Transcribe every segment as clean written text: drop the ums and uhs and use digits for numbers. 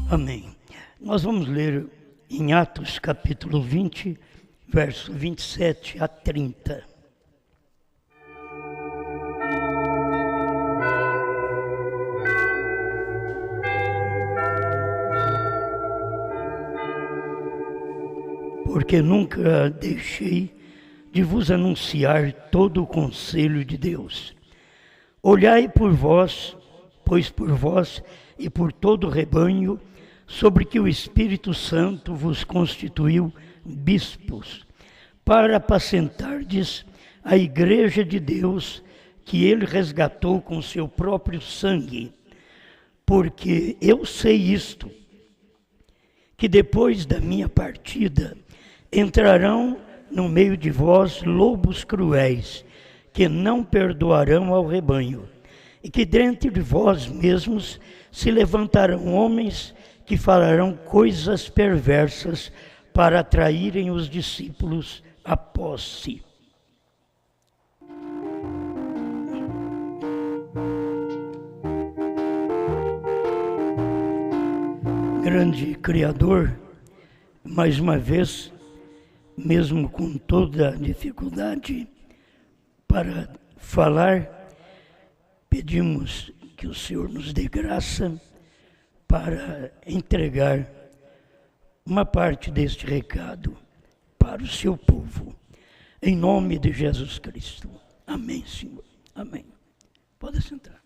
Amém. Nós vamos ler em Atos capítulo 20, verso 27 a 30. Porque nunca deixei de vos anunciar todo o conselho de Deus. Olhai por vós, pois por vós e por todo o rebanho, sobre que o Espírito Santo vos constituiu bispos, para apacentardes a igreja de Deus, que ele resgatou com seu próprio sangue. Porque eu sei isto, que depois da minha partida entrarão no meio de vós lobos cruéis, que não perdoarão ao rebanho, e que dentre de vós mesmos se levantarão homens que falarão coisas perversas para atraírem os discípulos após si. Grande Criador, mais uma vez, mesmo com toda a dificuldade para falar, pedimos que o Senhor nos dê graça para entregar uma parte deste recado para o seu povo. Em nome de Jesus Cristo. Amém, Senhor. Amém. Pode sentar.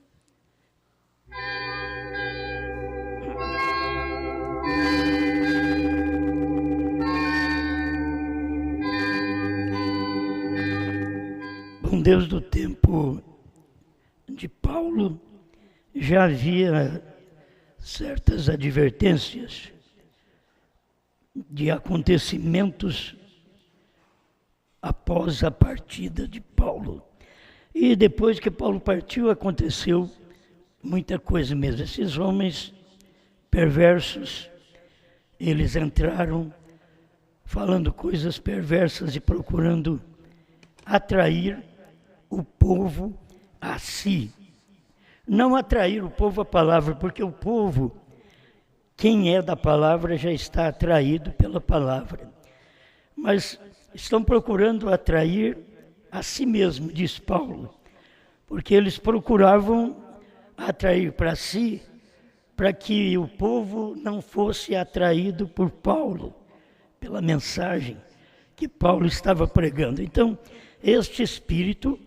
Bom, desde o tempo de Paulo já havia certas advertências de acontecimentos após a partida de Paulo. E depois que Paulo partiu, aconteceu muita coisa mesmo. Esses homens perversos, eles entraram falando coisas perversas e procurando atrair o povo a si. Não atrair o povo à palavra, porque o povo, quem é da palavra, já está atraído pela palavra. Mas estão procurando atrair a si mesmo, diz Paulo, porque eles procuravam atrair para si, para que o povo não fosse atraído por Paulo, pela mensagem que Paulo estava pregando. Então, este espírito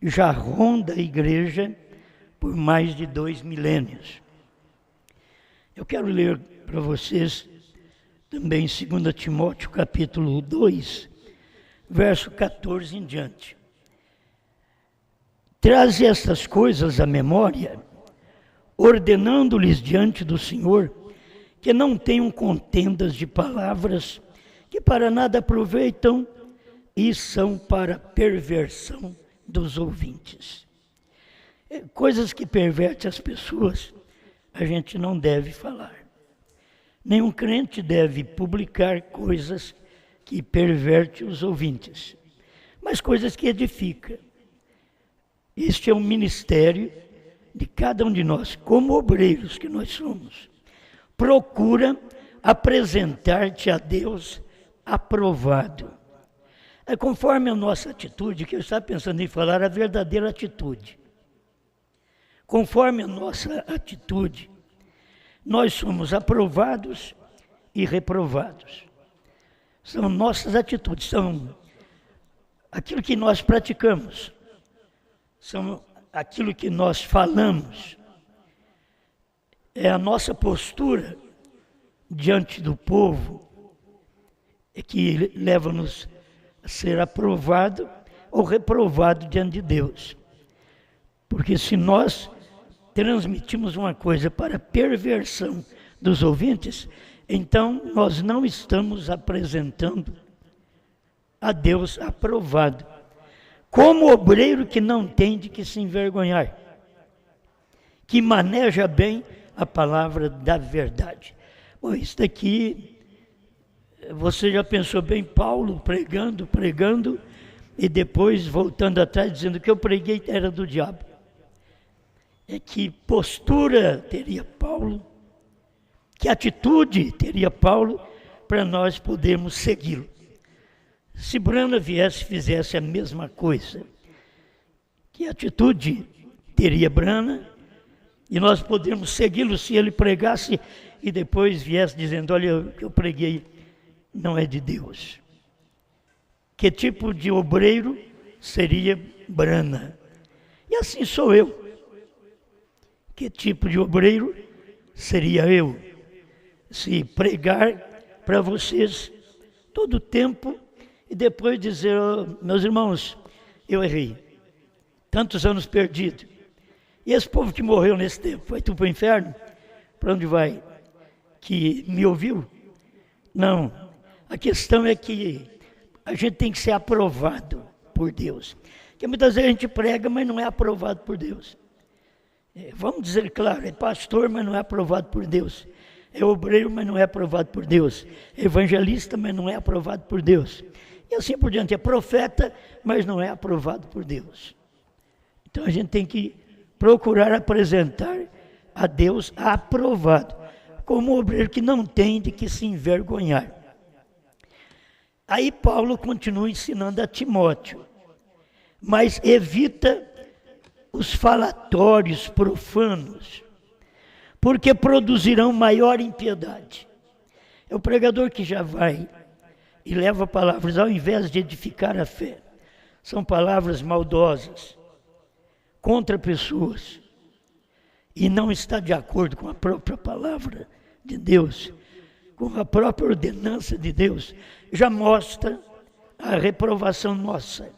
já ronda a igreja por mais de 2 milênios. Eu quero ler para vocês também 2 Timóteo capítulo 2, verso 14 em diante. Traze estas coisas à memória, ordenando-lhes diante do Senhor, que não tenham contendas de palavras, que para nada aproveitam e são para perversão dos ouvintes. Coisas que pervertem as pessoas, a gente não deve falar. Nenhum crente deve publicar coisas que pervertem os ouvintes, mas coisas que edificam. Este é um ministério de cada um de nós, como obreiros que nós somos. Procura apresentar-te a Deus aprovado. É conforme a nossa atitude, que eu estava pensando em falar a verdadeira atitude. Conforme a nossa atitude, nós somos aprovados e reprovados. São nossas atitudes, são aquilo que nós praticamos, são aquilo que nós falamos, é a nossa postura diante do povo que leva-nos a ser aprovado ou reprovado diante de Deus. Porque se nós transmitimos uma coisa para perversão dos ouvintes, então nós não estamos apresentando a Deus aprovado, como obreiro que não tem de que se envergonhar, que maneja bem a palavra da verdade. Bom, isso daqui, você já pensou bem, Paulo pregando, e depois voltando atrás dizendo que eu preguei era do diabo. É que postura teria Paulo, Que atitude teria Paulo para nós podermos segui-lo? Se Brana viesse e fizesse a mesma coisa, que atitude teria Brana? E nós podemos segui-lo se ele pregasse e depois viesse dizendo, olha, o que eu preguei não é de Deus. Que tipo de obreiro seria Brana? E assim sou eu. Que tipo de obreiro seria eu? Se pregar para vocês todo o tempo e depois dizer, oh, meus irmãos, eu errei. Tantos anos perdidos. E esse povo que morreu nesse tempo, foi tu para o inferno? Para onde vai? Que me ouviu? Não. A questão é que a gente tem que ser aprovado por Deus. Porque muitas vezes a gente prega, mas não é aprovado por Deus. Vamos dizer, claro, é pastor, mas não é aprovado por Deus. É obreiro, mas não é aprovado por Deus. É evangelista, mas não é aprovado por Deus. E assim por diante. É profeta, mas não é aprovado por Deus. Então a gente tem que procurar apresentar a Deus aprovado, como obreiro que não tem de que se envergonhar. Aí Paulo continua ensinando a Timóteo, mas evita os falatórios profanos, porque produzirão maior impiedade. É o pregador que já vai e leva palavras, ao invés de edificar a fé, são palavras maldosas, contra pessoas, e não está de acordo com a própria palavra de Deus, com a própria ordenança de Deus, já mostra a reprovação nossa,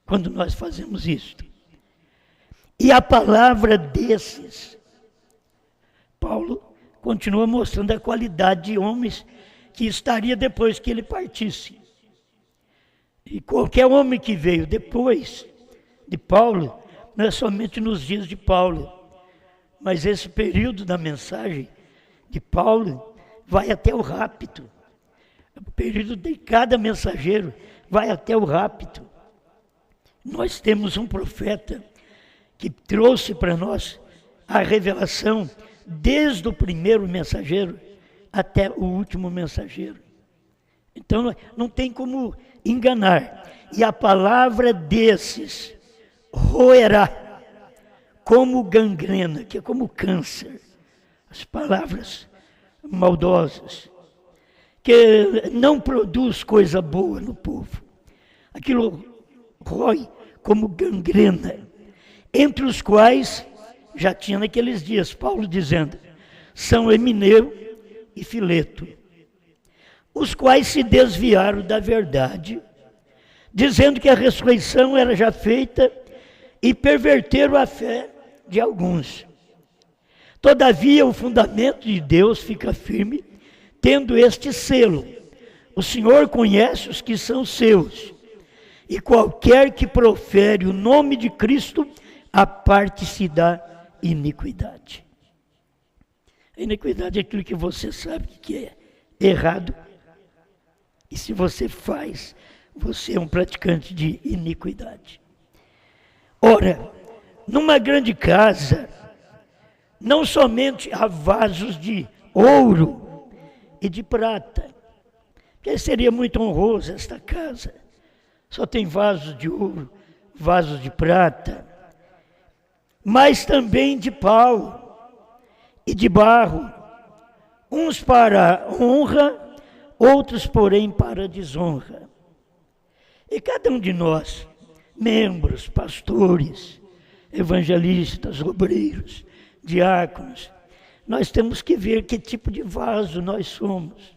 quando nós fazemos isto. E a palavra desses, Paulo continua mostrando a qualidade de homens que estaria depois que ele partisse. E qualquer homem que veio depois de Paulo, não é somente nos dias de Paulo, mas esse período da mensagem de Paulo vai até o rapto. O período de cada mensageiro vai até o rapto. Nós temos um profeta que trouxe para nós a revelação desde o primeiro mensageiro até o último mensageiro. Então não tem como enganar. E a palavra desses roerá como gangrena, que é como câncer. As palavras maldosas, que não produz coisa boa no povo. Aquilo rói como gangrena, entre os quais já tinha naqueles dias Paulo dizendo, são Emineu e Fileto, os quais se desviaram da verdade, dizendo que a ressurreição era já feita e perverteram a fé de alguns. Todavia o fundamento de Deus fica firme, tendo este selo, o Senhor conhece os que são seus, e qualquer que profere o nome de Cristo, aparte-se da iniquidade. A iniquidade é aquilo que você sabe que é errado, e se você faz, você é um praticante de iniquidade. Ora, numa grande casa, não somente há vasos de ouro e de prata, porque seria muito honroso esta casa, só tem vasos de ouro, vasos de prata, mas também de pau e de barro, uns para honra, outros, porém, para desonra. E cada um de nós, membros, pastores, evangelistas, obreiros, diáconos, nós temos que ver que tipo de vaso nós somos.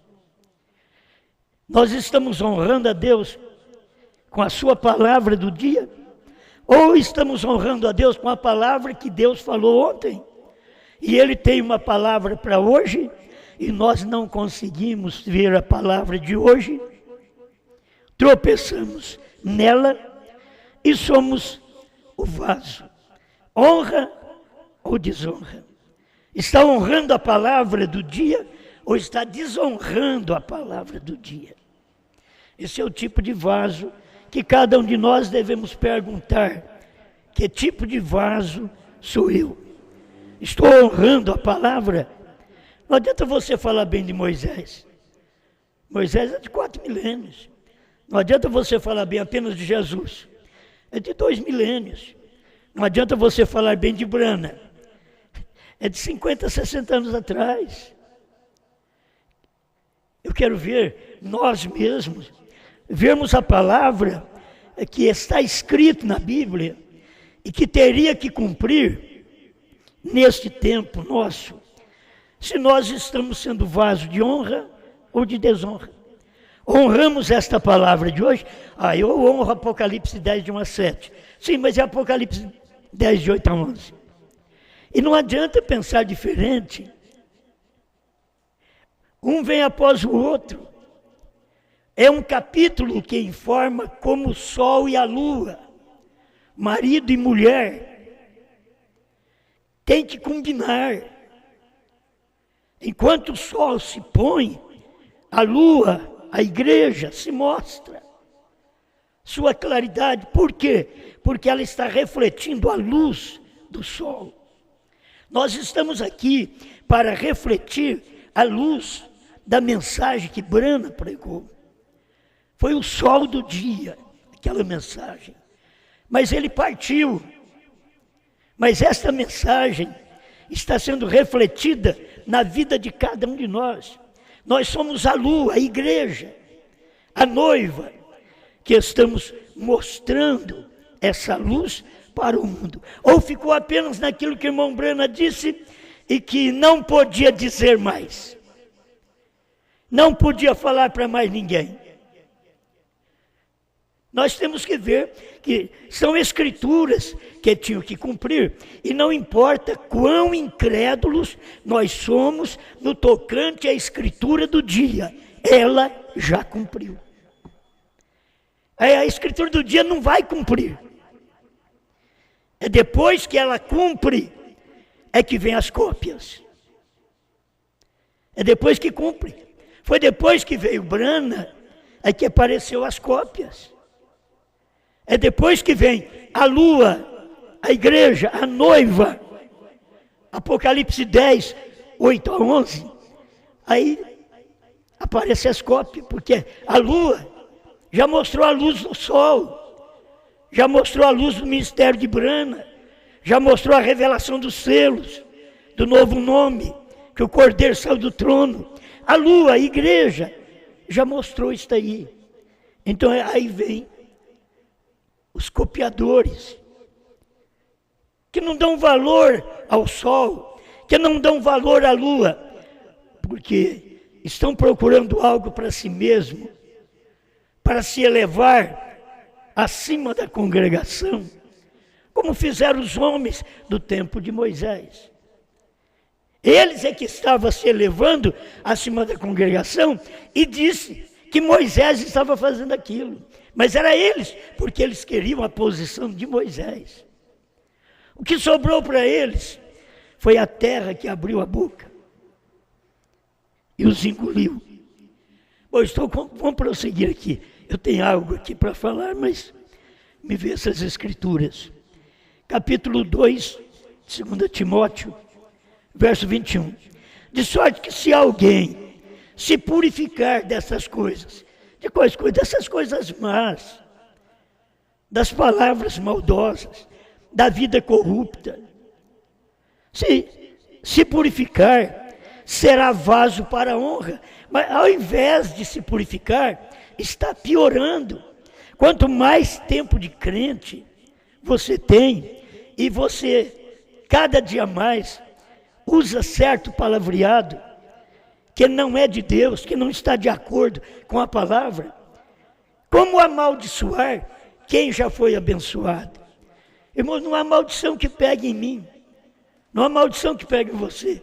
Nós estamos honrando a Deus com a sua palavra do dia? Ou estamos honrando a Deus com a palavra que Deus falou ontem? E Ele tem uma palavra para hoje, e nós não conseguimos ver a palavra de hoje, tropeçamos nela e somos o vaso. Honra ou desonra? Está honrando a palavra do dia ou está desonrando a palavra do dia? Esse é o tipo de vaso que cada um de nós devemos perguntar: que tipo de vaso sou eu? Estou honrando a palavra Não adianta você falar bem de Moisés. Moisés é de 4 milênios. Não adianta você falar bem apenas de Jesus. É de 2 milênios. Não adianta você falar bem de Brana. É de 50, 60 anos atrás. Eu quero ver nós mesmos, vermos a palavra que está escrita na Bíblia e que teria que cumprir neste tempo nosso, se nós estamos sendo vaso de honra ou de desonra. Honramos esta palavra de hoje? Eu honro Apocalipse 10, de 1 a 7. Sim, mas é Apocalipse 10, de 8 a 11. E não adianta pensar diferente. Um vem após o outro. É um capítulo que informa como o sol e a lua, marido e mulher, tem que combinar. Enquanto o sol se põe, a lua, a igreja, se mostra sua claridade. Por quê? Porque ela está refletindo a luz do sol. Nós estamos aqui para refletir a luz da mensagem que Brana pregou. Foi o sol do dia, aquela mensagem. Mas ele partiu. Mas esta mensagem está sendo refletida na vida de cada um de nós. Nós somos a lua, a igreja, a noiva, que estamos mostrando essa luz para o mundo. Ou ficou apenas naquilo que o irmão Brana disse e que não podia dizer mais. Não podia falar para mais ninguém. Nós temos que ver que são escrituras que tinham que cumprir. E não importa quão incrédulos nós somos no tocante à escritura do dia, ela já cumpriu. A escritura do dia não vai cumprir. É depois que ela cumpre, é que vem as cópias. É depois que cumpre. Foi depois que veio Brana, é que apareceu as cópias. É depois que vem a lua, a igreja, a noiva, Apocalipse 10, 8 a 11, aí aparecem as cópias, porque a lua já mostrou a luz do sol, já mostrou a luz do ministério de Brana, já mostrou a revelação dos selos, do novo nome, que o Cordeiro saiu do trono. A lua, a igreja, já mostrou isso aí. Então aí vem os copiadores, que não dão valor ao sol, que não dão valor à lua, porque estão procurando algo para si mesmo, para se elevar acima da congregação, como fizeram os homens do tempo de Moisés. Eles é que estavam se elevando acima da congregação e disse que Moisés estava fazendo aquilo. Mas era eles, porque eles queriam a posição de Moisés. O que sobrou para eles foi a terra que abriu a boca e os engoliu. Bom, vamos prosseguir aqui. Eu tenho algo aqui para falar, mas me vê essas escrituras. Capítulo 2, 2 Timóteo, verso 21. De sorte que se alguém se purificar dessas coisas, de quais coisas? Dessas coisas más, das palavras maldosas, da vida corrupta. Se purificar, será vaso para a honra. Mas ao invés de se purificar, está piorando. Quanto mais tempo de crente você tem, e você cada dia mais usa certo palavreado, que não é de Deus, que não está de acordo com a palavra, como amaldiçoar quem já foi abençoado? Irmãos, não há maldição que pegue em mim, não há maldição que pegue em você.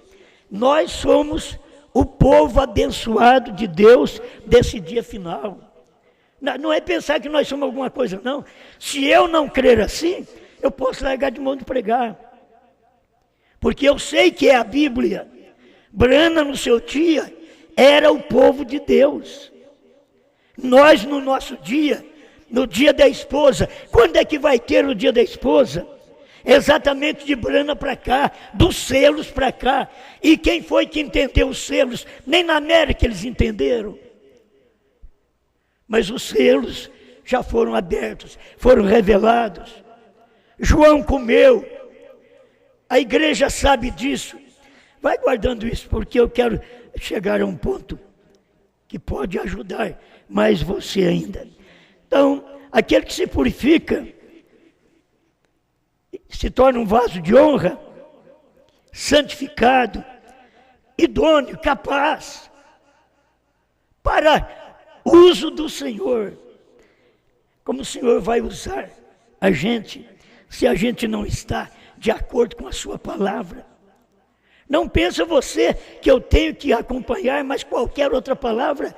Nós somos o povo abençoado de Deus desse dia final. Não é pensar que nós somos alguma coisa, não. Se eu não crer assim, eu posso largar de mão de pregar, porque eu sei que é a Bíblia. Brana, no seu dia, era o povo de Deus. Nós, no nosso dia, no dia da esposa, quando é que vai ter o dia da esposa? exatamente de Brana para cá, dos selos para cá. E quem foi que entendeu os selos? Nem na América eles entenderam. Mas os selos já foram abertos, foram revelados. João comeu, a igreja sabe disso. Vai guardando isso, porque eu quero chegar a um ponto que pode ajudar mais você ainda. Então, aquele que se purifica, se torna um vaso de honra, santificado, idôneo, capaz, para uso do Senhor. Como o Senhor vai usar a gente, se a gente não está de acordo com a sua palavra? Não pensa você que eu tenho que acompanhar mais qualquer outra palavra.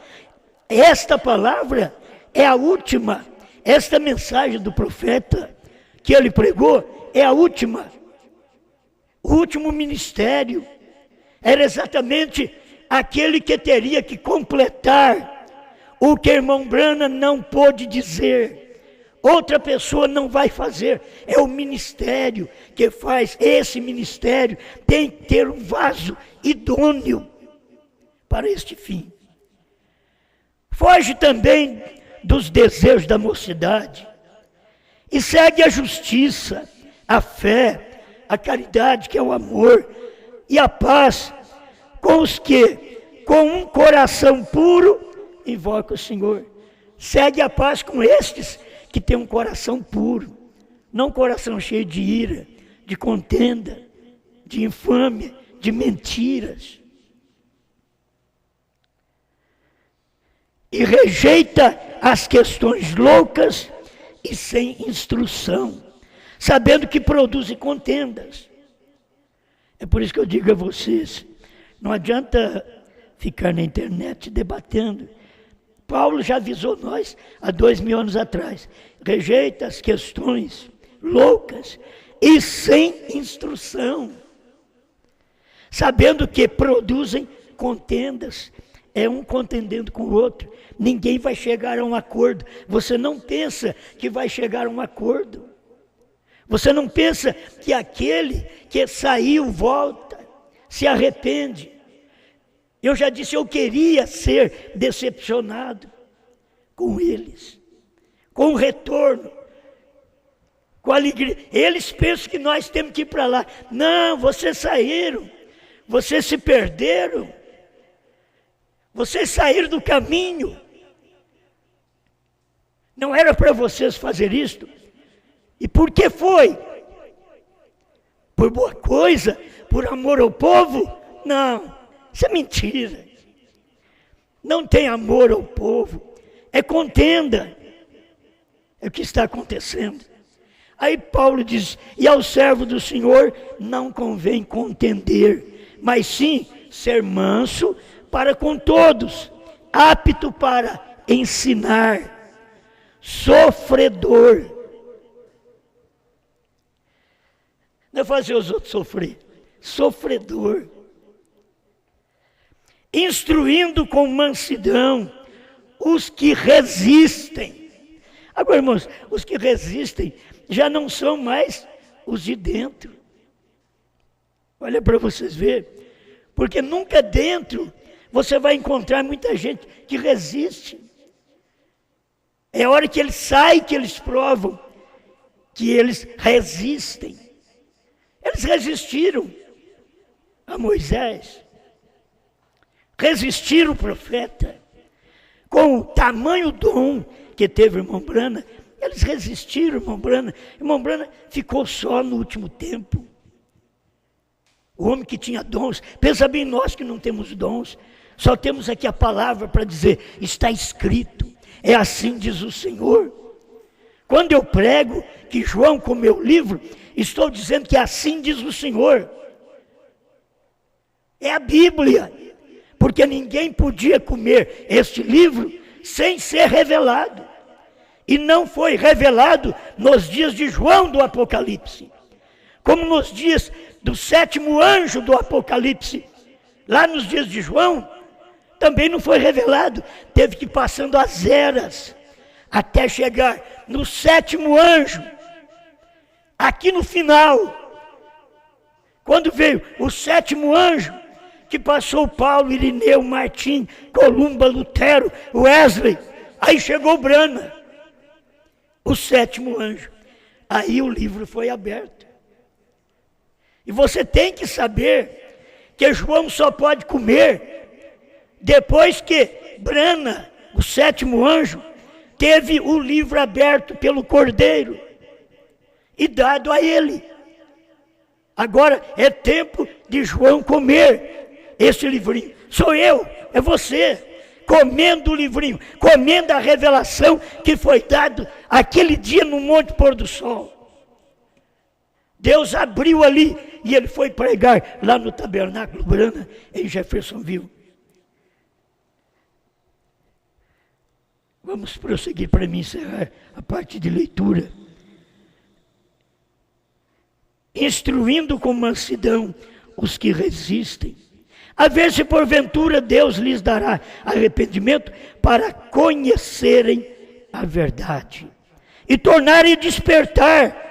Esta palavra é a última. Esta mensagem do profeta que ele pregou é a última. O último ministério era exatamente aquele que teria que completar o que irmão Branham não pôde dizer. Outra pessoa não vai fazer, é o ministério que faz. Esse ministério tem que ter um vaso idôneo para este fim. Foge também dos desejos da mocidade e segue a justiça, a fé, a caridade, que é o amor, e a paz com os que, com um coração puro, invocam o Senhor. Segue a paz com estes que tem um coração puro, não um coração cheio de ira, de contenda, de infâmia, de mentiras. E rejeita as questões loucas e sem instrução, sabendo que produzem contendas. É por isso que eu digo a vocês, não adianta ficar na internet debatendo. Paulo já avisou nós há 2000 anos atrás. Rejeita as questões loucas e sem instrução, sabendo que produzem contendas. É um contendendo com o outro. Ninguém vai chegar a um acordo. Você não pensa que vai chegar a um acordo. Você não pensa que aquele que saiu volta, se arrepende. Eu já disse, eu queria ser decepcionado com eles, com o retorno, com a alegria. Eles pensam que nós temos que ir para lá. Não, vocês saíram, vocês se perderam, vocês saíram do caminho. Não era para vocês fazer isto. E por que foi? Por boa coisa? Por amor ao povo? Não. Isso é mentira. Não tem amor ao povo. É contenda. É o que está acontecendo. Aí Paulo diz, e ao servo do Senhor não convém contender, mas sim ser manso para com todos, apto para ensinar, sofredor. Não é fazer os outros sofrer. Sofredor. Instruindo com mansidão os que resistem. Agora, irmãos, os que resistem já não são mais os de dentro. Olha para vocês verem. Porque nunca dentro você vai encontrar muita gente que resiste. É a hora que eles saem que eles provam que eles resistem. Eles resistiram a Moisés. Resistiram o profeta. Com o tamanho dom que teve o irmão Branham, eles resistiram, irmão Branham. Irmão Branham ficou só no último tempo. O homem que tinha dons, pensa bem nós que não temos dons, só temos aqui a palavra para dizer, está escrito, é assim diz o Senhor. Quando eu prego que João comeu o livro, estou dizendo que assim diz o Senhor. É a Bíblia, porque ninguém podia comer este livro sem ser revelado. E não foi revelado nos dias de João do Apocalipse, como nos dias do 7º anjo do Apocalipse. Lá nos dias de João, também não foi revelado. Teve que ir passando as eras, até chegar no 7º anjo, Aqui no final, quando veio o sétimo anjo, que passou Paulo, Irineu, Martim, Columba, Lutero, Wesley, aí chegou Brana, o sétimo anjo. Aí o livro foi aberto. E você tem que saber que João só pode comer depois que Brana, o sétimo anjo, teve o livro aberto pelo Cordeiro e dado a ele. Agora é tempo de João comer esse livrinho. Sou eu, é você, comendo o livrinho, comendo a revelação que foi dado aquele dia no Monte Pôr do Sol. Deus abriu ali e ele foi pregar lá no Tabernáculo Brana, em Jeffersonville. Vamos prosseguir para mim encerrar a parte de leitura. Instruindo com mansidão os que resistem, a ver se porventura Deus lhes dará arrependimento para conhecerem a verdade e tornarem a despertar,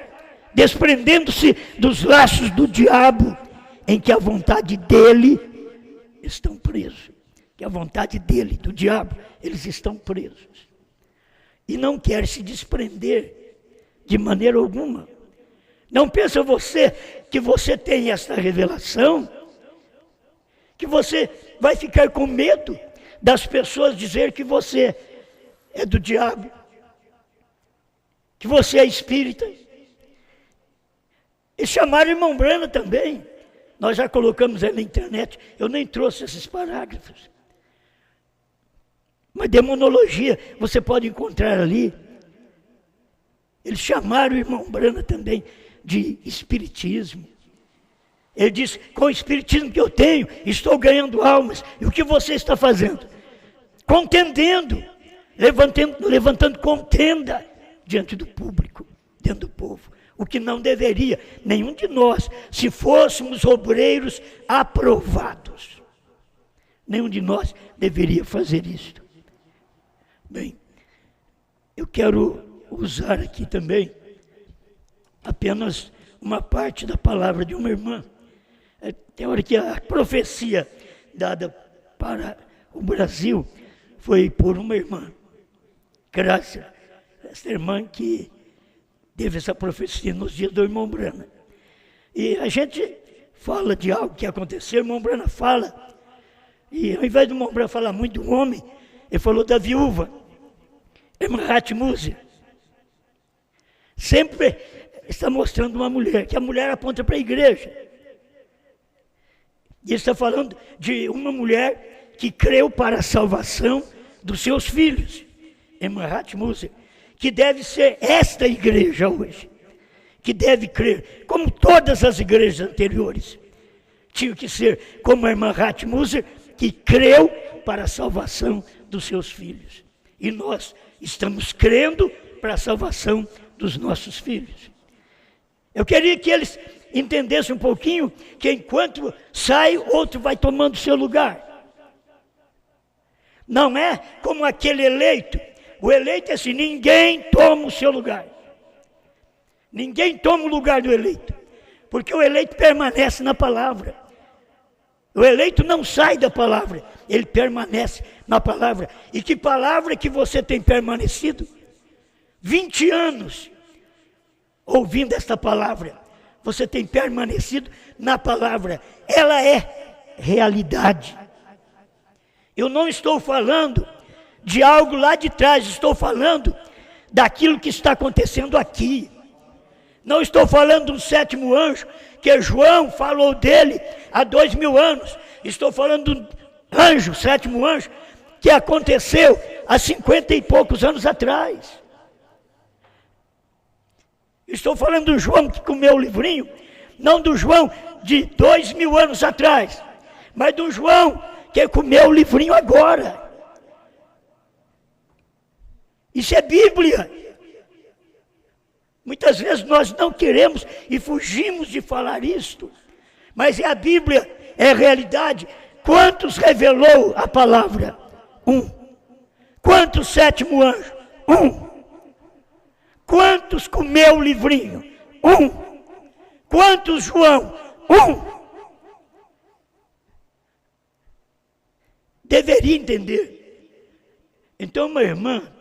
desprendendo-se dos laços do diabo, em que a vontade dele estão presos. Que a vontade dele, do diabo, eles estão presos. E não querem se desprender de maneira alguma. Não pensa você que você tem esta revelação, que você vai ficar com medo das pessoas dizer que você é do diabo, que você é espírita. E chamaram irmão Brana também. Nós já colocamos aí na internet, eu nem trouxe esses parágrafos. Mas demonologia, você pode encontrar ali. Eles chamaram o irmão Brana também de espiritismo. Ele diz, com o espiritismo que eu tenho, estou ganhando almas. E o que você está fazendo? Contendendo, levantando contenda diante do público, diante do povo. O que não deveria, nenhum de nós, se fôssemos obreiros aprovados. Nenhum de nós deveria fazer isto. Bem, eu quero usar aqui também apenas uma parte da palavra de uma irmã. Tem hora que a profecia dada para o Brasil foi por uma irmã, Graça, essa irmã que teve essa profecia nos dias do irmão Brana. E a gente fala de algo que aconteceu, o irmão Brana fala, e ao invés do irmão Brana falar muito do homem, ele falou da viúva, Emrat Musa. Sempre está mostrando uma mulher, que a mulher aponta para a igreja. E ele está falando de uma mulher que creu para a salvação dos seus filhos, Emrat Musa, que deve ser esta igreja hoje, que deve crer, como todas as igrejas anteriores, tinha que ser como a irmã Ratmuser, que creu para a salvação dos seus filhos. E nós estamos crendo para a salvação dos nossos filhos. Eu queria que eles entendessem um pouquinho que enquanto sai, outro vai tomando seu lugar. Não é como aquele eleito. O eleito é assim, ninguém toma o seu lugar. Ninguém toma o lugar do eleito. Porque o eleito permanece na palavra. O eleito não sai da palavra, ele permanece na palavra. E que palavra que você tem permanecido? 20 anos ouvindo esta palavra. Você tem permanecido na palavra. Ela é realidade. Eu não estou falando de algo lá de trás, estou falando daquilo que está acontecendo aqui. Não estou falando do sétimo anjo, que João falou dele há 2000 anos. Estou falando do anjo, sétimo anjo, que aconteceu há 50 e poucos anos atrás. Estou falando do João que comeu o livrinho, não do João de 2000 anos atrás, mas do João que comeu o livrinho agora. Isso é Bíblia. Muitas vezes nós não queremos e fugimos de falar isto, mas é a Bíblia, é a realidade. Quantos revelou a palavra? 1. Quantos sétimo anjo? 1. Quantos comeu o livrinho? Um. Quantos, João? Um. Deveria entender. Então, uma irmã,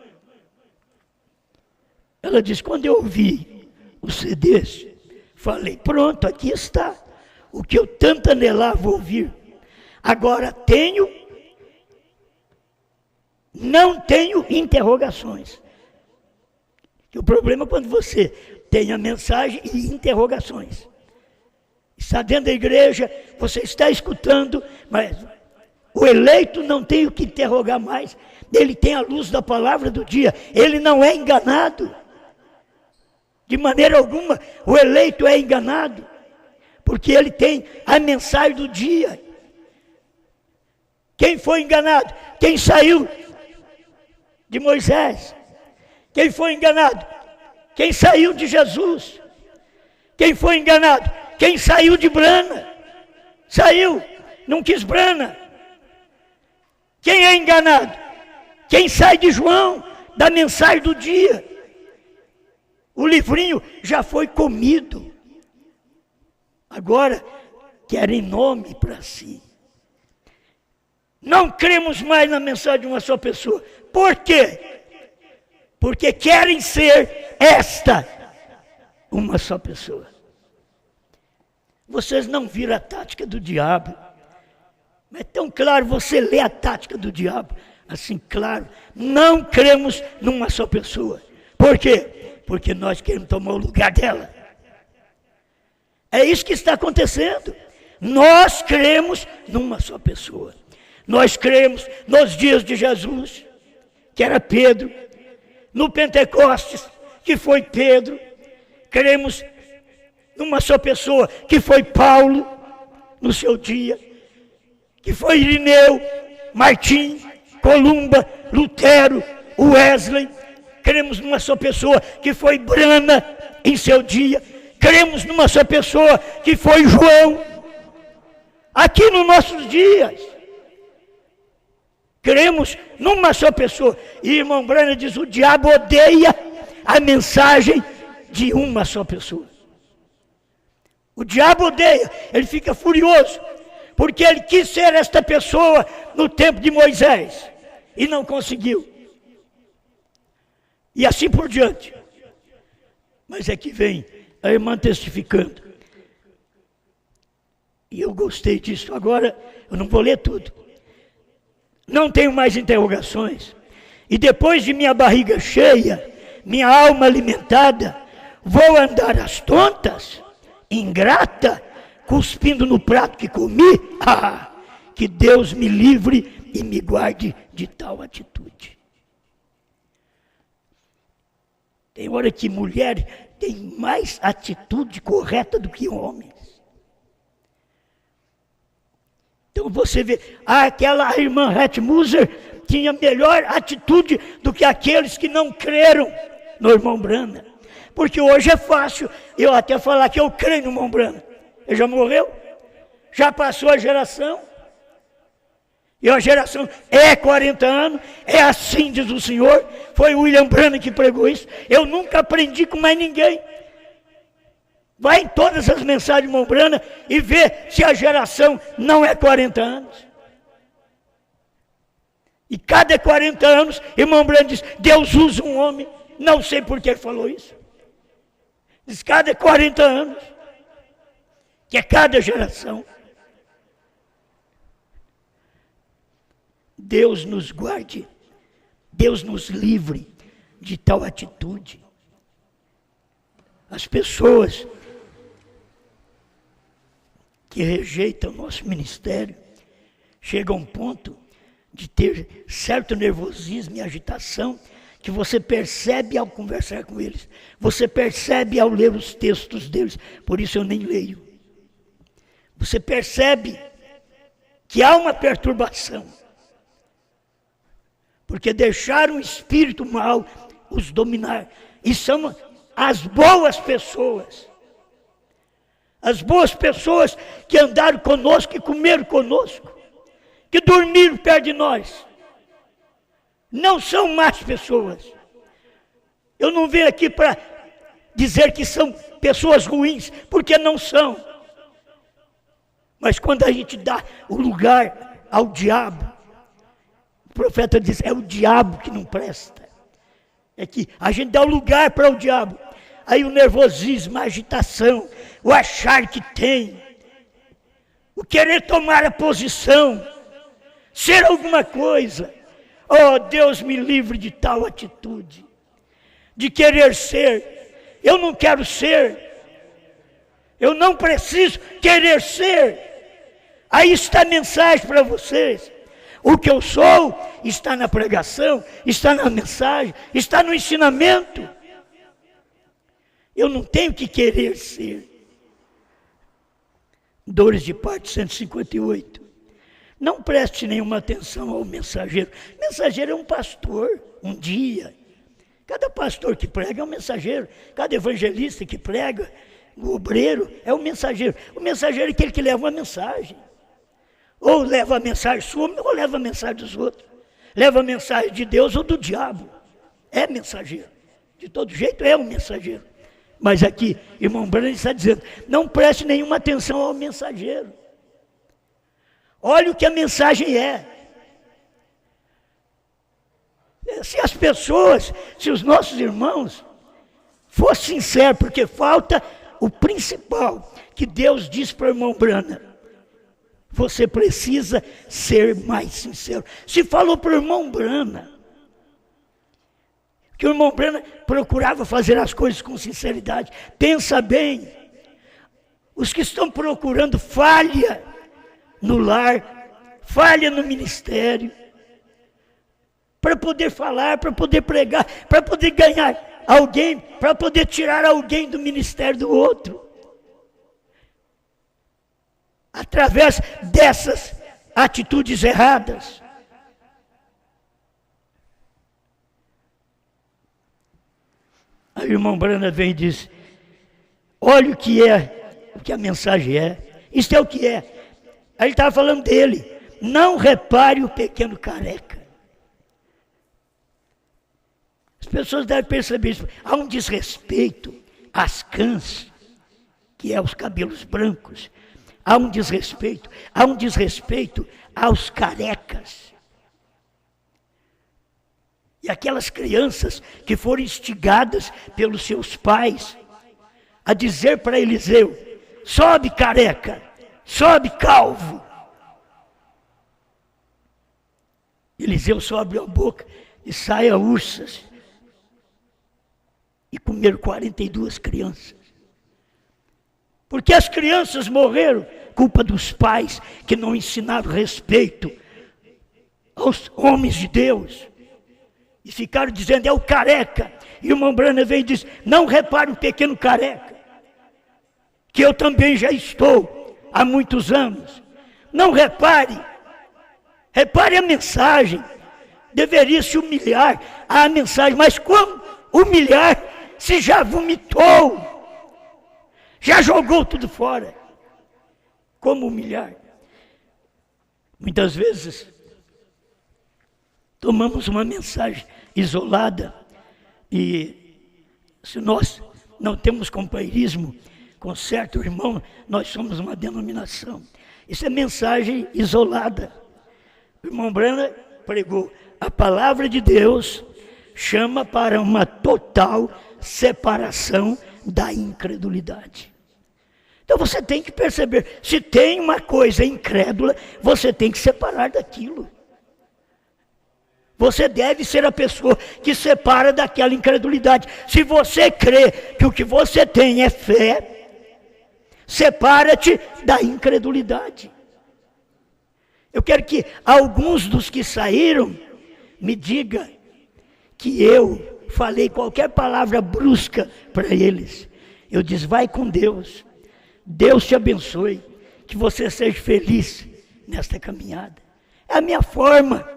ela disse, quando eu ouvi os CDs, falei, pronto, aqui está. O que eu tanto anelava ouvir. Agora não tenho interrogações. Que o problema é quando você tem a mensagem e interrogações. Está dentro da igreja, você está escutando, mas o eleito não tem o que interrogar mais. Ele tem a luz da palavra do dia. Ele não é enganado. De maneira alguma, o eleito é enganado. Porque ele tem a mensagem do dia. Quem foi enganado? Quem saiu de Moisés? Quem foi enganado? Quem saiu de Jesus? Quem foi enganado? Quem saiu de Brana? Saiu, não quis Brana. Quem é enganado? Quem sai de João, da mensagem do dia. O livrinho já foi comido. Agora querem nome para si. Não cremos mais na mensagem de uma só pessoa. Por quê? Porque querem ser uma só pessoa. Vocês não viram a tática do diabo. Mas é tão claro, você lê a tática do diabo. Assim, claro, não cremos numa só pessoa. Por quê? Porque nós queremos tomar o lugar dela. É isso que está acontecendo. Nós cremos numa só pessoa. Nós cremos nos dias de Jesus, que era Pedro, no Pentecostes, que foi Pedro. Cremos numa só pessoa, que foi Paulo, no seu dia, que foi Irineu, Martim, Columba, Lutero, Wesley. Cremos numa só pessoa, que foi Brana, em seu dia. Cremos numa só pessoa, que foi João, aqui nos nossos dias. Cremos numa só pessoa. E irmão Brana diz, o diabo odeia a mensagem de uma só pessoa. O diabo odeia, ele fica furioso, porque ele quis ser esta pessoa no tempo de Moisés, e não conseguiu. E assim por diante. Mas é que vem a irmã testificando. E eu gostei disso. Agora, eu não vou ler tudo. Não tenho mais interrogações. E depois de minha barriga cheia, minha alma alimentada, vou andar às tontas, ingrata, cuspindo no prato que comi? Ah, que Deus me livre e me guarde de tal atitude. Tem hora que mulher tem mais atitude correta do que homens. Então você vê, aquela irmã Hatmuser tinha melhor atitude do que aqueles que não creram no irmão Brana. Porque hoje é fácil eu até falar que eu creio no irmão Brana. Ele já morreu? Já passou a geração? E a geração é 40 anos, é assim diz o Senhor. Foi o William Branham que pregou isso. Eu nunca aprendi com mais ninguém. Vai em todas as mensagens de irmão Branham e vê se a geração não é 40 anos. E cada 40 anos, irmão Branham diz, Deus usa um homem. Não sei por que ele falou isso. Diz cada 40 anos, que é cada geração. Deus nos guarde, Deus nos livre de tal atitude. As pessoas que rejeitam o nosso ministério chegam a um ponto de ter certo nervosismo e agitação que você percebe ao conversar com eles, você percebe ao ler os textos deles, por isso eu nem leio. Você percebe que há uma perturbação, porque deixaram o espírito mal os dominar, e são as boas pessoas que andaram conosco, que comeram conosco, que dormiram perto de nós, não são más pessoas. Eu não venho aqui para dizer que são pessoas ruins, porque não são. Mas quando a gente dá o lugar ao diabo, o profeta diz, é o diabo que não presta. É que a gente dá o lugar para o diabo. Aí o nervosismo, a agitação, o achar que tem, o querer tomar a posição, ser alguma coisa. Oh, Deus me livre de tal atitude, de querer ser. Eu não quero ser. Eu não preciso querer ser. Aí está a mensagem para vocês. O que eu sou está na pregação, está na mensagem, está no ensinamento. Eu não tenho que querer ser. Dores de Parto 158. Não preste nenhuma atenção ao mensageiro. Mensageiro é um pastor, um dia. Cada pastor que prega é um mensageiro. Cada evangelista que prega, o obreiro, é um mensageiro. O mensageiro é aquele que leva uma mensagem. Ou leva a mensagem sua, ou leva a mensagem dos outros. Leva a mensagem de Deus ou do diabo. É mensageiro. De todo jeito é um mensageiro. Mas aqui, irmão Branham está dizendo, não preste nenhuma atenção ao mensageiro. Olha o que a mensagem é. Se as pessoas, se os nossos irmãos fossem sinceros, porque falta o principal que Deus diz para o irmão Branham. Você precisa ser mais sincero. Se falou para o irmão Branham, que o irmão Branham procurava fazer as coisas com sinceridade. Pensa bem, os que estão procurando falha no lar, falha no ministério, para poder falar, para poder pregar, para poder ganhar alguém, para poder tirar alguém do ministério do outro. Através dessas atitudes erradas. Aí o irmão Branham vem e diz, olha o que é, o que a mensagem é. Isso é o que é. Aí ele estava falando dele. Não repare o pequeno careca. As pessoas devem perceber isso. Há um desrespeito às cãs, que é os cabelos brancos. Há um desrespeito aos carecas. E aquelas crianças que foram instigadas pelos seus pais a dizer para Eliseu, sobe careca, sobe calvo. Eliseu só abriu a boca e saia ursas. E comeram 42 crianças. Porque as crianças morreram, culpa dos pais que não ensinaram respeito aos homens de Deus. E ficaram dizendo, é o careca. E o irmão Branham veio e disse, não repare o pequeno careca, que eu também já estou há muitos anos. Não repare. Repare a mensagem. Deveria se humilhar à mensagem. Mas como humilhar se já vomitou? Já jogou tudo fora. Como humilhar? Muitas vezes tomamos uma mensagem isolada e se nós não temos companheirismo com certo irmão, nós somos uma denominação. Isso é mensagem isolada. O irmão Branham pregou, a palavra de Deus chama para uma total separação da incredulidade. Então você tem que perceber, se tem uma coisa incrédula, você tem que separar daquilo. Você deve ser a pessoa que separa daquela incredulidade. Se você crê que o que você tem é fé, separa-te da incredulidade. Eu quero que alguns dos que saíram me digam que eu falei qualquer palavra brusca para eles. Eu disse, vai com Deus. Deus te abençoe, que você seja feliz nesta caminhada. É a minha forma.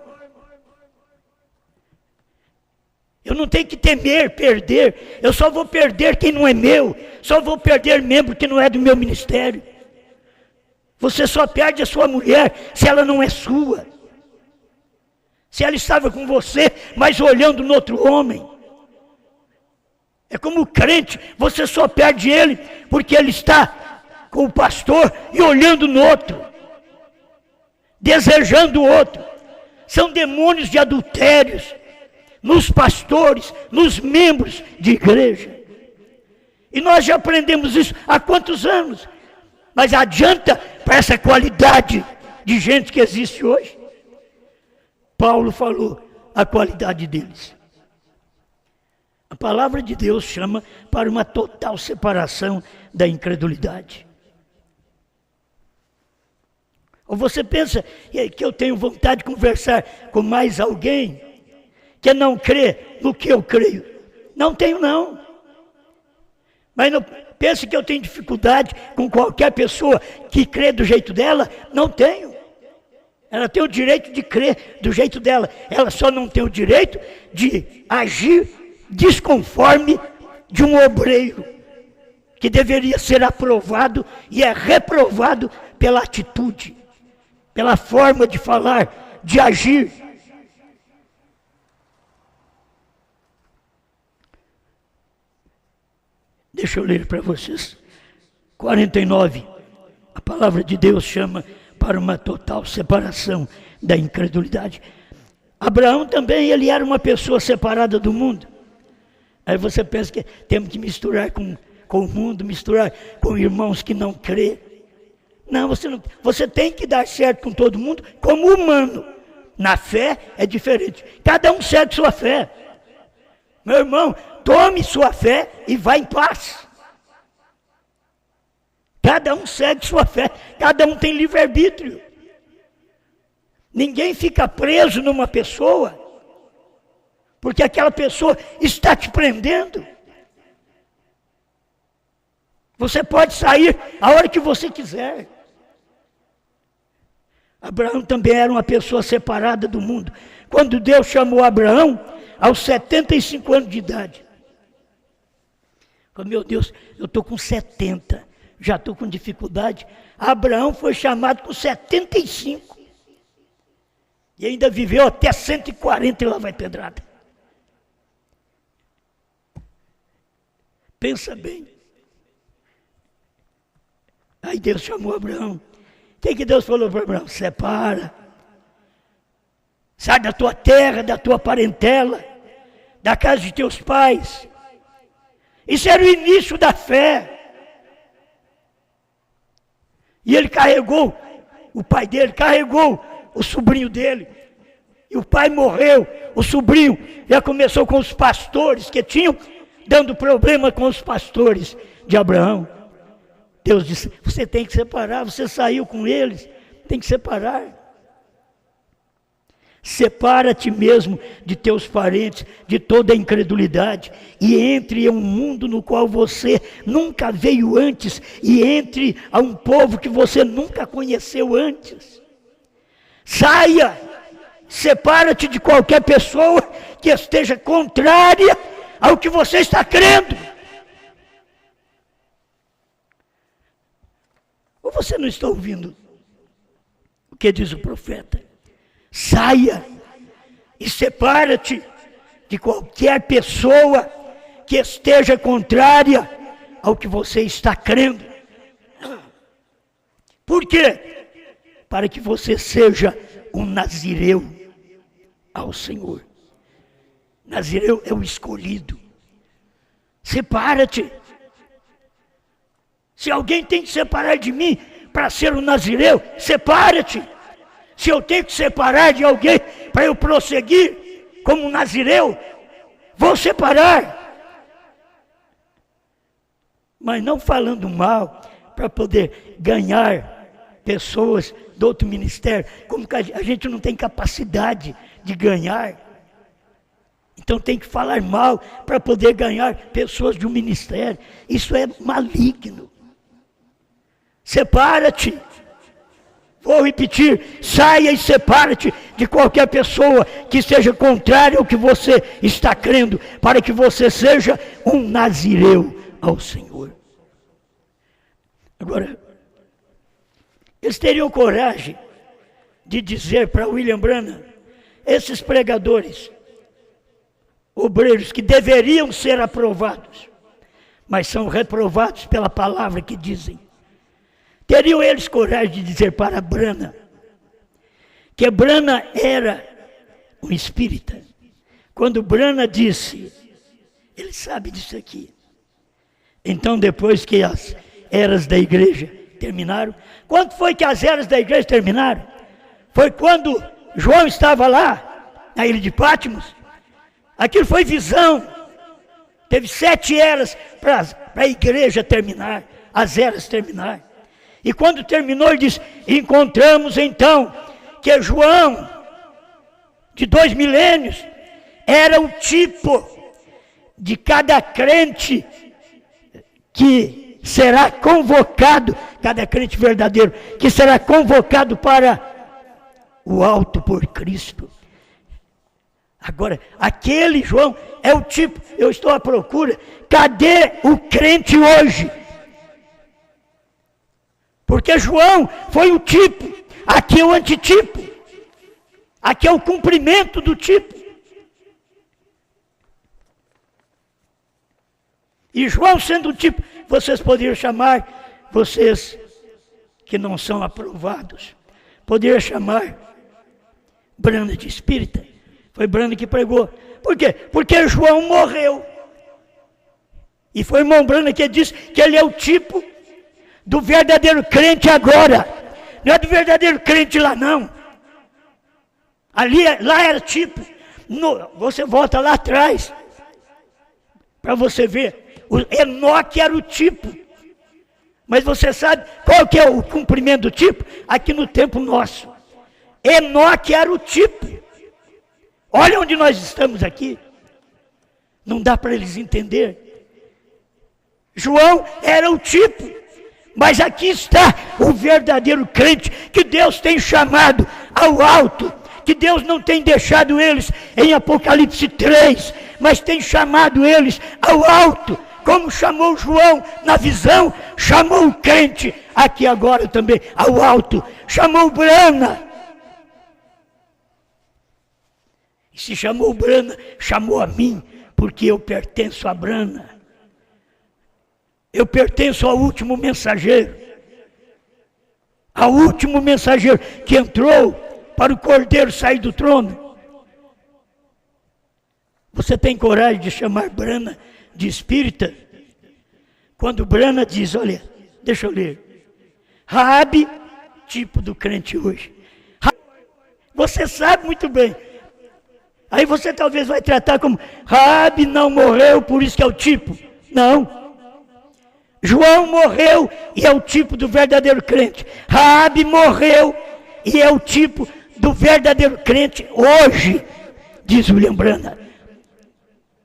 Eu não tenho que temer perder, eu só vou perder quem não é meu, só vou perder membro que não é do meu ministério. Você só perde a sua mulher se ela não é sua. Se ela estava com você, mas olhando no outro homem. É como o crente, você só perde ele porque ele está com o pastor e olhando no outro, desejando o outro. São demônios de adultérios nos pastores, nos membros de igreja. E nós já aprendemos isso há quantos anos? Mas adianta para essa qualidade de gente que existe hoje? Paulo falou a qualidade deles. A palavra de Deus chama para uma total separação da incredulidade. Ou você pensa que eu tenho vontade de conversar com mais alguém que não crê no que eu creio? Não tenho, não. Mas não pense que eu tenho dificuldade com qualquer pessoa que crê do jeito dela. Não tenho. Ela tem o direito de crer do jeito dela. Ela só não tem o direito de agir desconforme de um obreiro que deveria ser aprovado e é reprovado pela atitude, pela forma de falar, de agir. Deixa eu ler para vocês. 49. A palavra de Deus chama para uma total separação da incredulidade. Abraão também, ele era uma pessoa separada do mundo. Aí você pensa que temos que misturar com o mundo, misturar com irmãos que não crê. Não, você tem que dar certo com todo mundo como humano. Na fé é diferente. Cada um segue sua fé. Meu irmão, tome sua fé e vá em paz. Cada um segue sua fé. Cada um tem livre-arbítrio. Ninguém fica preso numa pessoa porque aquela pessoa está te prendendo. Você pode sair a hora que você quiser. Abraão também era uma pessoa separada do mundo. Quando Deus chamou Abraão, aos 75 anos de idade. Meu Deus, eu estou com 70, já estou com dificuldade. Abraão foi chamado com 75. E ainda viveu até 140 e lá vai pedrada. Pensa bem. Aí Deus chamou Abraão. O que Deus falou para Abraão? Separa. Sai da tua terra, da tua parentela, da casa de teus pais. Isso era o início da fé. E ele carregou, o pai dele carregou o sobrinho dele. E o pai morreu, o sobrinho já começou com os pastores que tinham, dando problema com os pastores de Abraão. Deus disse, você tem que separar, você saiu com eles, tem que separar. Separa-te mesmo de teus parentes, de toda a incredulidade, e entre em um mundo no qual você nunca veio antes, e entre a um povo que você nunca conheceu antes. Saia, separa-te de qualquer pessoa que esteja contrária ao que você está crendo. Ou você não está ouvindo o que diz o profeta? Saia e separa-te de qualquer pessoa que esteja contrária ao que você está crendo. Por quê? Para que você seja um nazireu ao Senhor. Nazireu é o escolhido. Separa-te. Se alguém tem que separar de mim para ser um nazireu, separa-te. Se eu tenho que separar de alguém para eu prosseguir como um nazireu, vou separar. Mas não falando mal para poder ganhar pessoas do outro ministério, como que a gente não tem capacidade de ganhar. Então tem que falar mal para poder ganhar pessoas de um ministério. Isso é maligno. Separa-te. Vou repetir, saia e separa-te de qualquer pessoa que esteja contrária ao que você está crendo, para que você seja um nazireu ao Senhor. Agora, eles teriam coragem de dizer para William Branham, esses pregadores, obreiros que deveriam ser aprovados, mas são reprovados pela palavra que dizem. Teriam eles coragem de dizer para Brana, que Brana era um espírita. Quando Brana disse, ele sabe disso aqui. Então, depois que as eras da igreja terminaram, quando foi que as eras da igreja terminaram? Foi quando João estava lá, na ilha de Patmos. Aquilo foi visão. Teve 7 eras para a igreja terminar, as eras terminar. E quando terminou, ele disse, encontramos então que João, de 2 milênios, era o tipo de cada crente que será convocado, cada crente verdadeiro, que será convocado para o alto por Cristo. Agora, aquele João é o tipo, eu estou à procura, cadê o crente hoje? Porque João foi o tipo, aqui é o antitipo, aqui é o cumprimento do tipo. E João sendo o tipo, vocês poderiam chamar, vocês que não são aprovados, poderiam chamar Brana de espírita. Foi Brana que pregou. Por quê? Porque João morreu. E foi o irmão Brana que disse que ele é o tipo do verdadeiro crente agora. Não é do verdadeiro crente lá não. Lá era tipo. Você volta lá atrás. Para você ver. O Enoque era o tipo. Mas você sabe qual que é o cumprimento do tipo? Aqui no tempo nosso. Enoque era o tipo. Olha onde nós estamos aqui. Não dá para eles entender. João era o tipo. Mas aqui está o verdadeiro crente que Deus tem chamado ao alto. Que Deus não tem deixado eles em Apocalipse 3. Mas tem chamado eles ao alto. Como chamou João na visão, chamou o crente aqui agora também ao alto. Chamou Brana. Se chamou Brana, chamou a mim, porque eu pertenço a Brana. Eu pertenço ao último mensageiro. Ao último mensageiro que entrou para o Cordeiro sair do trono. Você tem coragem de chamar Brana de espírita? Quando Brana diz, olha, deixa eu ler. Raabe, tipo do crente hoje. Você sabe muito bem. Aí você talvez vai tratar como Raabe não morreu, por isso que é o tipo. Não. João morreu e é o tipo do verdadeiro crente. Raabe morreu e é o tipo do verdadeiro crente hoje, diz William Branham.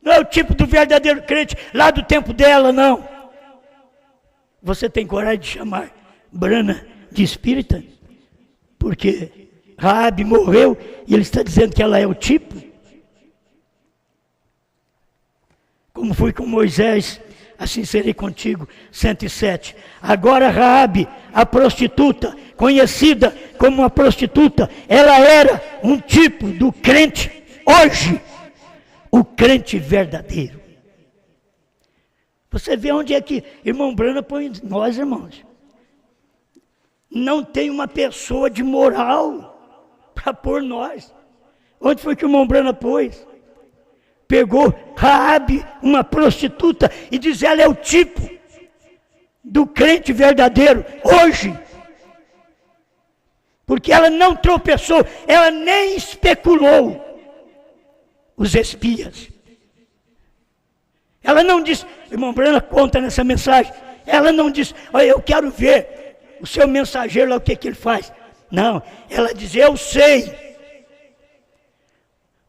Não é o tipo do verdadeiro crente lá do tempo dela, não. Você tem coragem de chamar Branham de espírita? Porque Raabe morreu e ele está dizendo que ela é o tipo. Como fui com Moisés, assim serei contigo. 107. Agora Raabe, a prostituta, conhecida como uma prostituta, ela era um tipo do crente hoje, o crente verdadeiro. Você vê onde é que irmão Branham põe nós, irmãos. Não tem uma pessoa de moral para pôr nós. Onde foi que o irmão Branham pôs? Pegou Raabe, uma prostituta, e diz ela é o tipo do crente verdadeiro hoje. Porque ela não tropeçou, ela nem especulou os espias. Ela não disse, irmão Branham conta nessa mensagem, ela não disse, olha, eu quero ver o seu mensageiro lá, o que ele faz. Não, ela diz, eu sei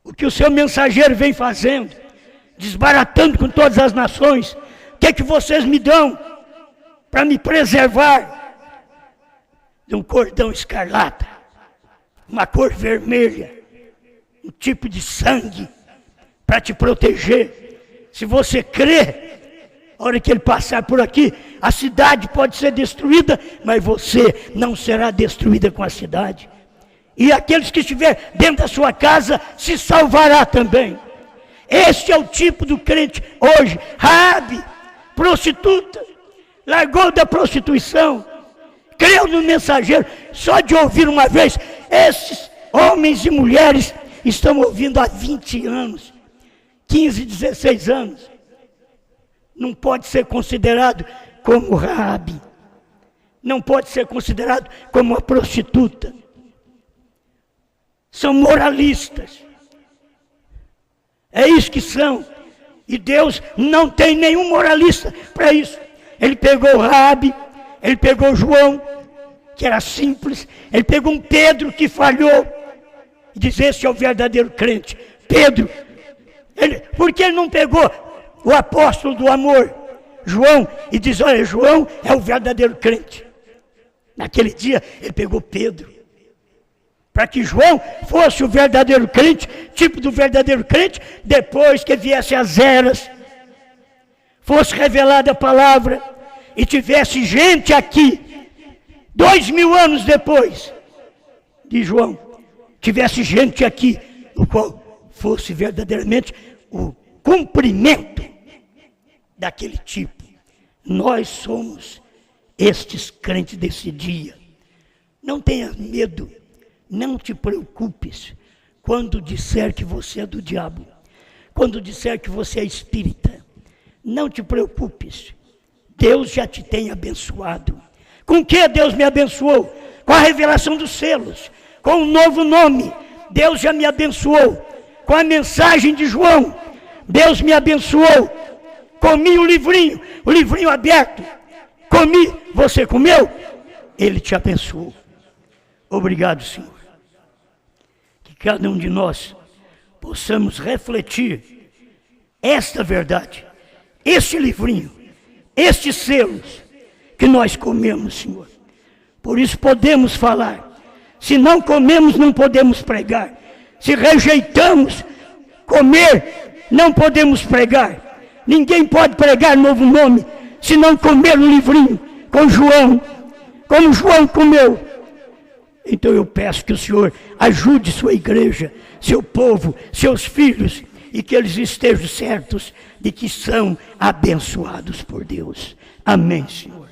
o que o seu mensageiro vem fazendo, desbaratando com todas as nações. O que é que vocês me dão para me preservar de um cordão escarlata, uma cor vermelha, um tipo de sangue para te proteger? Se você crê, a hora que ele passar por aqui, a cidade pode ser destruída, mas você não será destruída com a cidade. E aqueles que estiver dentro da sua casa se salvará também. Este é o tipo do crente hoje. Raabe, prostituta, largou da prostituição, creu no mensageiro. Só de ouvir uma vez, esses homens e mulheres estão ouvindo há 20 anos, 15, 16 anos. Não pode ser considerado como Raabe. Não pode ser considerado como uma prostituta. São moralistas. É isso que são. E Deus não tem nenhum moralista para isso. Ele pegou Raabe, ele pegou João, que era simples, ele pegou um Pedro que falhou, e diz: esse é o verdadeiro crente. Pedro, por que ele não pegou o apóstolo do amor, João, e diz: olha, João é o verdadeiro crente? Naquele dia ele pegou Pedro, para que João fosse o verdadeiro crente, tipo do verdadeiro crente, depois que viesse as eras, fosse revelada a palavra, e tivesse gente aqui, 2000 anos depois de João, tivesse gente aqui, no qual fosse verdadeiramente o cumprimento daquele tipo. Nós somos estes crentes desse dia. Não tenha medo, não te preocupes quando disser que você é do diabo, quando disser que você é espírita. Não te preocupes, Deus já te tem abençoado. Com que Deus me abençoou? Com a revelação dos selos, com um novo nome. Deus já me abençoou. Com a mensagem de João, Deus me abençoou. Comi o livrinho aberto. Comi, você comeu? Ele te abençoou. Obrigado, Senhor. Que cada um de nós possamos refletir esta verdade, este livrinho, estes selos que nós comemos, Senhor. Por isso podemos falar. Se não comemos, não podemos pregar. Se rejeitamos comer, não podemos pregar. Ninguém pode pregar novo nome se não comer o livrinho com João, como João comeu. Então eu peço que o Senhor ajude sua igreja, seu povo, seus filhos, e que eles estejam certos de que são abençoados por Deus. Amém, Senhor.